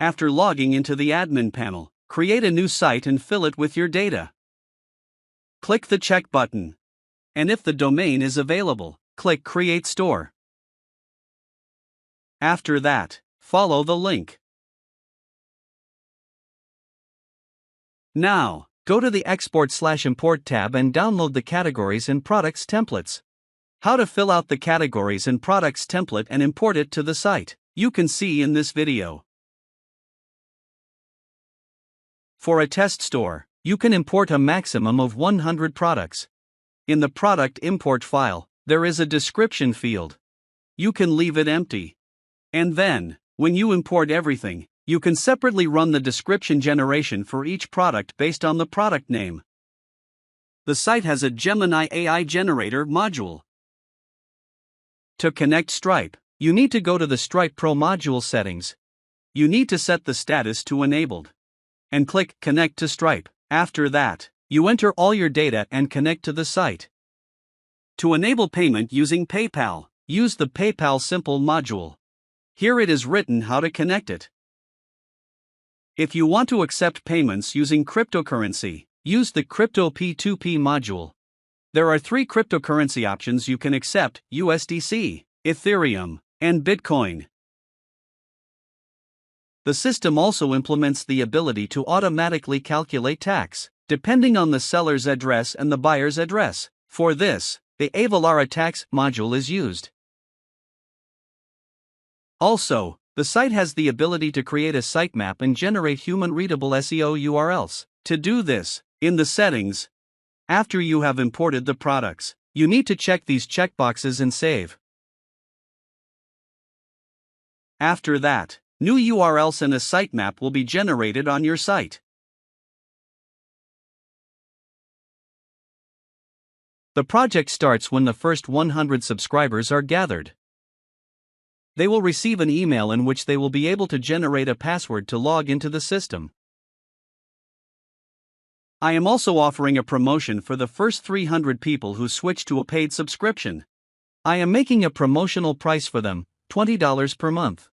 After logging into the admin panel, create a new site and fill it with your data. Click the check button. And if the domain is available, click Create Store. After that, follow the link. Now, go to the Export/Import tab and download the Categories and Products templates. How to fill out the Categories and Products template and import it to the site, you can see in this video. For a test store, you can import a maximum of 100 products. In the product import file, there is a description field. You can leave it empty. And then, when you import everything, you can separately run the description generation for each product based on the product name. The site has a Gemini AI generator module. To connect Stripe, you need to go to the Stripe Pro module settings. You need to set the status to enabled. And click Connect to Stripe. After that, you enter all your data and connect to the site. To enable payment using PayPal, use the PayPal Simple module. Here it is written how to connect it. If you want to accept payments using cryptocurrency, use the Crypto P2P module. There are 3 cryptocurrency options you can accept: USDC, Ethereum, and Bitcoin. The system also implements the ability to automatically calculate tax, depending on the seller's address and the buyer's address. For this, the Avalara Tax module is used. Also, the site has the ability to create a sitemap and generate human-readable SEO URLs. To do this, in the settings, after you have imported the products, you need to check these checkboxes and save. After that, new URLs and a sitemap will be generated on your site. The project starts when the first 100 subscribers are gathered. They will receive an email in which they will be able to generate a password to log into the system. I am also offering a promotion for the first 300 people who switch to a paid subscription. I am making a promotional price for them, $20 per month.